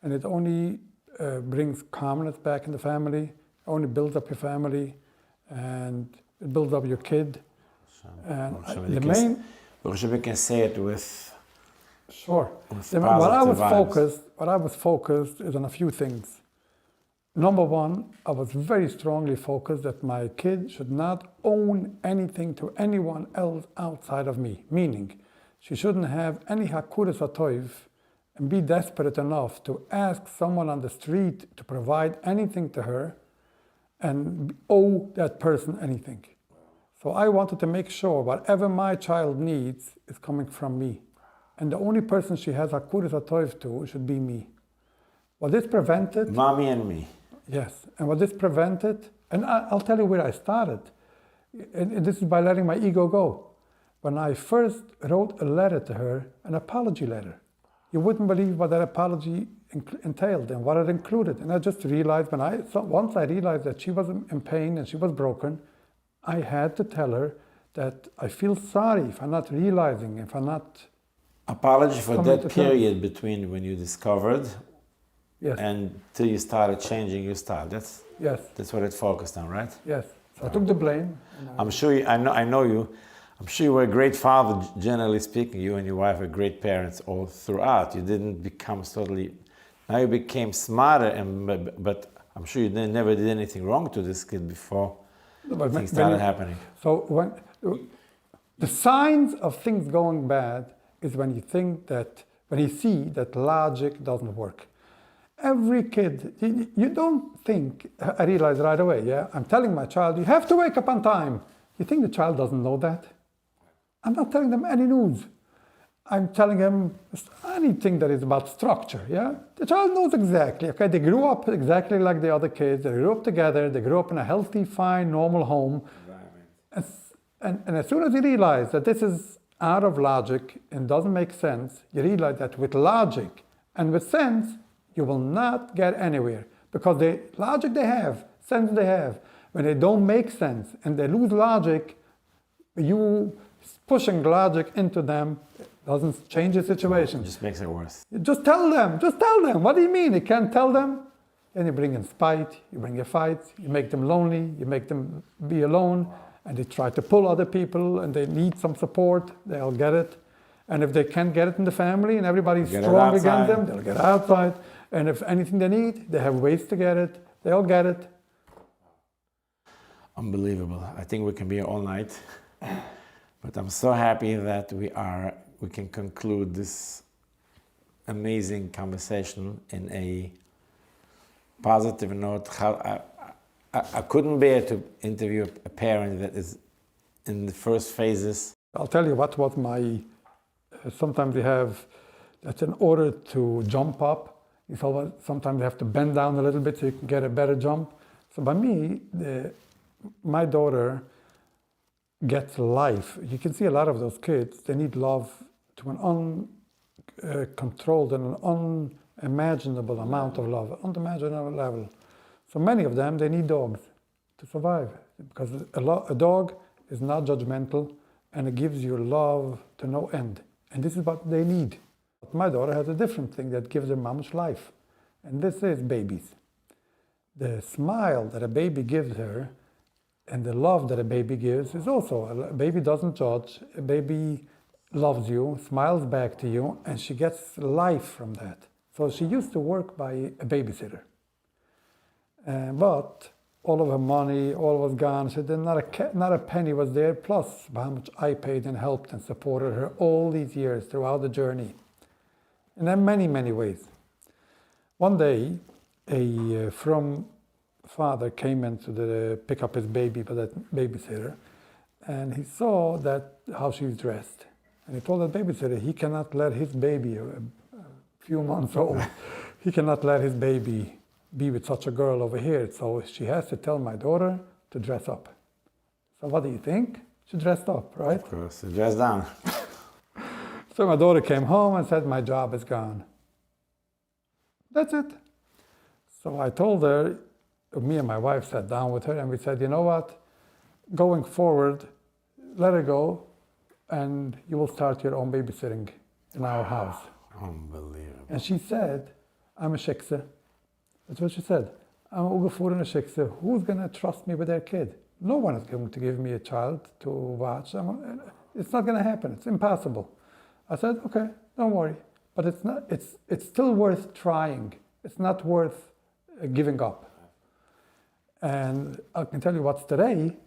And it only brings calmness back in the family, only builds up your family, and it builds up your kid. And the main... We can say it with... Sure. What I was focused is on a few things. Number one, I was very strongly focused that my kid should not own anything to anyone else outside of me. Meaning, she shouldn't have any hakuras atoiv and be desperate enough to ask someone on the street to provide anything to her, and owe that person anything. So I wanted to make sure whatever my child needs is coming from me. And the only person she has hakuras hatoiv to should be me. What this prevented... Mommy and me. Yes, and what this prevented, and I'll tell you where I started. And this is by letting my ego go. When I first wrote a letter to her, an apology letter, you wouldn't believe what that apology entailed and what it included. And I just realized once I realized that she was in pain and she was broken, I had to tell her that I feel sorry if I'm not realizing, if I'm not... Apology for that period between when you discovered and till you started changing your style. That's what it focused on, right? Yes. So I took the blame. I'm sure I know you. I'm sure you were a great father, generally speaking. You and your wife are great parents all throughout. You didn't become totally... Now you became smarter, but I'm sure you never did anything wrong to this kid before things started happening. So when the signs of things going bad is when you see that logic doesn't work. Every kid, you don't think, I realize right away, I'm telling my child, you have to wake up on time. You think the child doesn't know that? I'm not telling them any news. I'm telling them anything that is about structure, The child knows exactly, okay? They grew up exactly like the other kids. They grew up together. They grew up in a healthy, fine, normal home. And as soon as you realize that this is out of logic and doesn't make sense, you realize that with logic and with sense, you will not get anywhere. Because the logic they have, sense they have, when they don't make sense and they lose logic, you pushing logic into them doesn't change the situation. It just makes it worse. Just tell them. What do you mean? You can't tell them? Then you bring in spite, you bring in fights, you make them lonely, you make them be alone, and they try to pull other people and they need some support, they'll get it. And if they can't get it in the family and everybody's strong against them, they'll get outside. And if anything they need, they have ways to get it, they'll get it. Unbelievable. I think we can be here all night. But I'm so happy that we can conclude this amazing conversation in a positive note. I couldn't bear to interview a parent that is in the first phases. I'll tell you what was sometimes you have, that's in order to jump up, sometimes you have to bend down a little bit so you can get a better jump. So by me, my daughter gets life. You can see a lot of those kids, they need love to an uncontrolled and an unimaginable amount of love, unimaginable level. So many of them, they need dogs to survive because a dog is not judgmental and it gives you love to no end. And this is what they need. But my daughter has a different thing that gives her much life. And this is babies. The smile that a baby gives her and the love that a baby gives is also, a baby doesn't judge, a baby loves you, smiles back to you, and she gets life from that. So she used to work by a babysitter. But all of her money, all was gone. So then not a penny was there, plus how much I paid and helped and supported her all these years throughout the journey. And in many, many ways. One day, a from father came in to pick up his baby by that babysitter, and he saw how she's dressed. And he told that babysitter he cannot let his baby, a few months old, he cannot let his baby be with such a girl over here. So she has to tell my daughter to dress up. So what do you think? She dressed up, right? Of course, she dressed down. So my daughter came home and said, my job is gone. That's it. So I told her, me and my wife sat down with her and we said, you know what? Going forward, let her go and you will start your own babysitting in our house. Unbelievable. And she said, I'm a shiksa. That's what she said. I'm ugefuhr a shiksa. Who's going to trust me with their kid? No one is going to give me a child to watch. It's not going to happen. It's impossible. I said, okay, don't worry. But it's still worth trying. It's not worth giving up. And I can tell you what's today,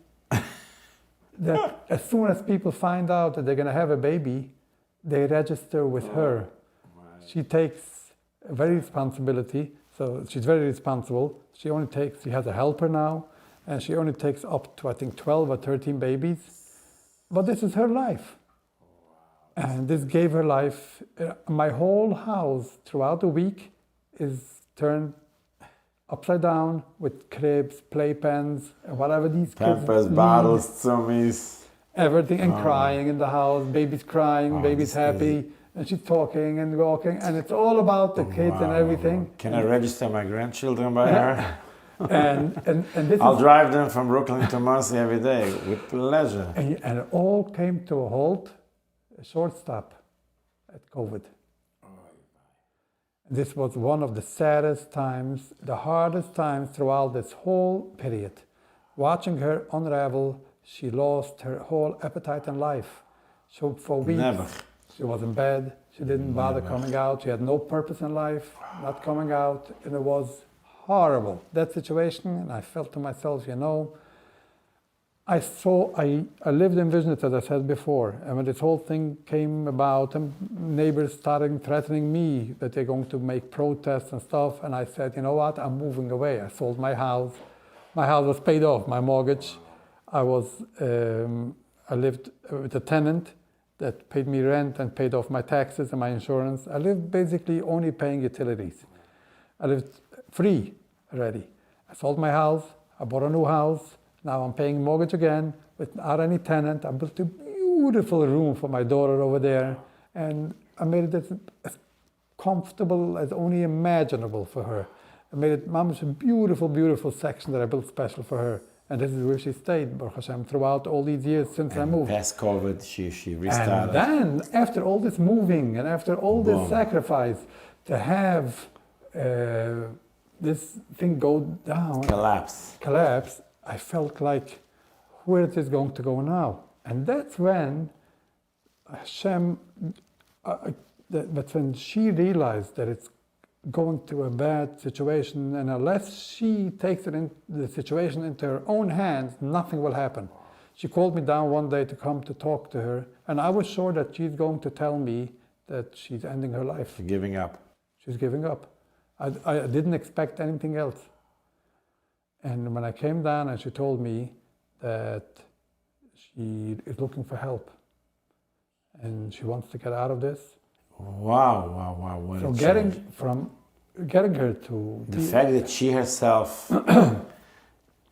that as soon as people find out that they're going to have a baby, they register with her. Right. She takes very responsibility, so she's very responsible. She has a helper now, and she only takes up to, I think, 12 or 13 babies. But this is her life. And this gave her life. My whole house throughout the week is turned upside down with cribs, playpens, and whatever these kids Pampers, need. bottles, zoomies. Everything, and crying in the house, babies crying, babies happy, and she's talking and walking, and it's all about the kids and everything. Can I register my grandchildren by her? And this I'll drive them from Brooklyn to Monsey every day with pleasure. and it all came to a halt, a short stop at COVID. This was one of the saddest times, the hardest times throughout this whole period. Watching her unravel, she lost her whole appetite in life. So for weeks, she was in bed, she didn't bother coming out, she had no purpose in life, not coming out, and it was horrible, that situation. And I felt to myself, I lived in Vision, as I said before, and when this whole thing came about, and neighbors started threatening me that they're going to make protests and stuff, and I said, you know what, I'm moving away. I sold my house. My house was paid off, my mortgage. I lived with a tenant that paid me rent and paid off my taxes and my insurance. I lived basically only paying utilities. I lived free already. I sold my house, I bought a new house. Now I'm paying mortgage again without any tenant. I built a beautiful room for my daughter over there, and I made it as comfortable as only imaginable for her. I made it a beautiful, beautiful section that I built special for her. And this is where she stayed, Baruch Hashem, throughout all these years since I moved. Past COVID, she restarted. And then, after all this moving and after all this sacrifice, to have this thing go down, collapse, I felt like, where is this going to go now? And that's when Hashem, that's when she realized that it's going to a bad situation, and unless she takes the situation into her own hands, nothing will happen. She called me down one day to come to talk to her, and I was sure that she's going to tell me that she's ending her life. She's giving up. She's giving up. I didn't expect anything else. And when I came down and she told me that she is looking for help and she wants to get out of this. Wow. What so getting her to... The fact that she herself...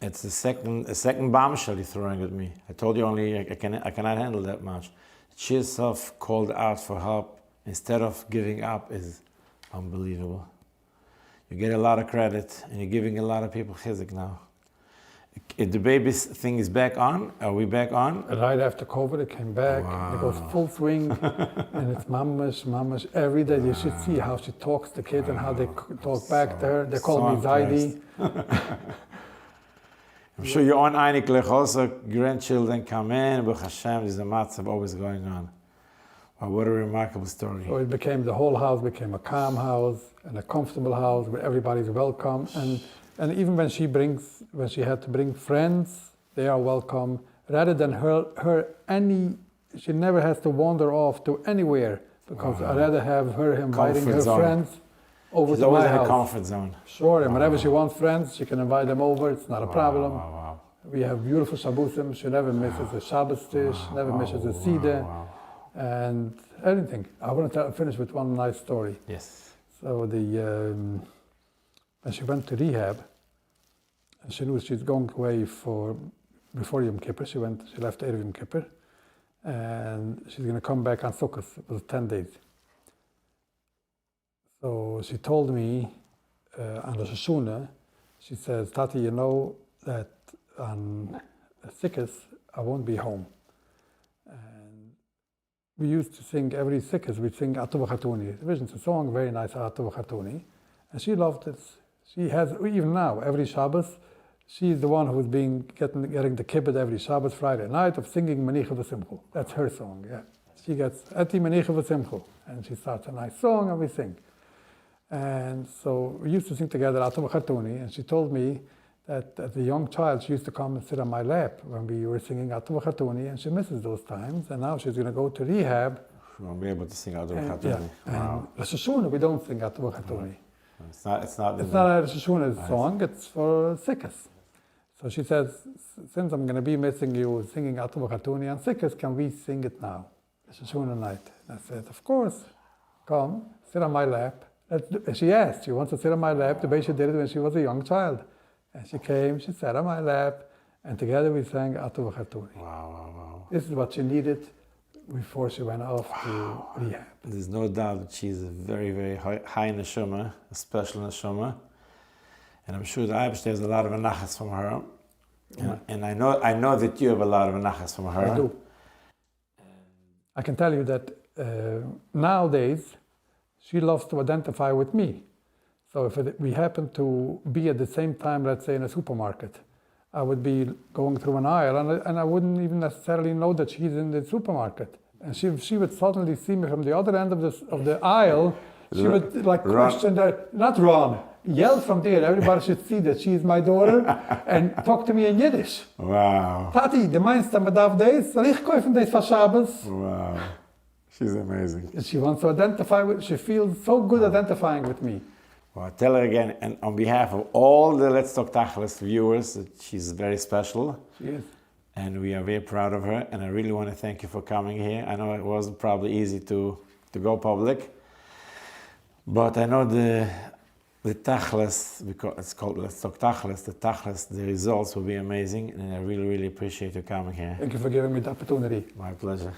It's a second bombshell you're throwing at me. I told you I cannot handle that much. She herself called out for help instead of giving up is unbelievable. You get a lot of credit, and you're giving a lot of people chizuk now. If the baby's thing is back on, are we back on? Right after COVID, it came back. Wow. It goes full swing, and it's mamash every day. You should see how she talks to kids and how they talk back to her. They call me Zaidi. I'm sure you're uneiniglich also. Grandchildren come in, Baruch Hashem, there's a matzah always going on. Wow, what a remarkable story. So the whole house became a calm house and a comfortable house where everybody's welcome. And even when she had to bring friends, they are welcome. Rather than she never has to wander off to anywhere, because I'd rather have her inviting her friends over to my house. She's always in a comfort zone. Sure, and whenever she wants friends, she can invite them over. It's not a problem. Wow. We have beautiful Shabbosim. She never misses a Shabbos dish, never misses a Seder. And anything. I want to finish with one nice story. Yes. So when she went to rehab, and she knew she's going away before Yom Kippur. She left Erev Yom Kippur, and she's going to come back on Sukkot. It was 10 days. So she told me on Rosh Hashanah, she says, Tati, you know that on Sukkot I won't be home. We used to sing every Sukkot, we'd sing Atu V'Chatuni. It's a song, very nice, Atu V'Chatuni. And she loved it. She has, even now, every Shabbos, she's the one who's getting the kibbutz every Shabbos, Friday night, of singing Manicha V'Simchu. That's her song, yeah. She gets Eti Manicha V'Simchu. And she starts a nice song and we sing. And so we used to sing together Atu V'Chatuni, and she told me that as a young child, she used to come and sit on my lap when we were singing Atu V'Chatuni, and she misses those times, and now she's going to go to rehab. She won't be able to sing Atu V'Chatuni. Yeah. Wow. Rosh Hashanah, we don't sing Atu V'Chatuni. It's not a Rosh Hashanah song, it's for Sukkot. So she says, since I'm going to be missing you singing Atu V'Chatuni and Sikkes, can we sing it now? Shashuna night. And I said, of course, come, sit on my lap. And she asked, she wants to sit on my lap the way she did it when she was a young child. And she came, she sat on my lap, and together we sang Atu V'Chatuni. Wow. This is what she needed before she went off to rehab. There's no doubt that she's a very, very high neshama, a special neshama. And I'm sure the Eibishter has a lot of anachas from her. And I know that you have a lot of anachas from her. I do. I can tell you that nowadays, she loves to identify with me. So if we happen to be at the same time, let's say in a supermarket, I would be going through an aisle and I wouldn't even necessarily know that she's in the supermarket. And she would suddenly see me from the other end of the aisle. She would like question that, not run, yell from there. Everybody should see that she's my daughter and talk to me in Yiddish. Wow. Tati, the meinst du mit auf des? Soll ich kaufen des für Shabbos? Wow. She's amazing. And she wants to identify with, she feels so good identifying with me. Well, tell her again, and on behalf of all the Let's Talk Tachlis viewers, that she's very special. She is. And we are very proud of her. And I really want to thank you for coming here. I know it wasn't probably easy to go public. But I know the Tachlis, because it's called Let's Talk Tachlis, the results will be amazing. And I really, really appreciate you coming here. Thank you for giving me the opportunity. My pleasure.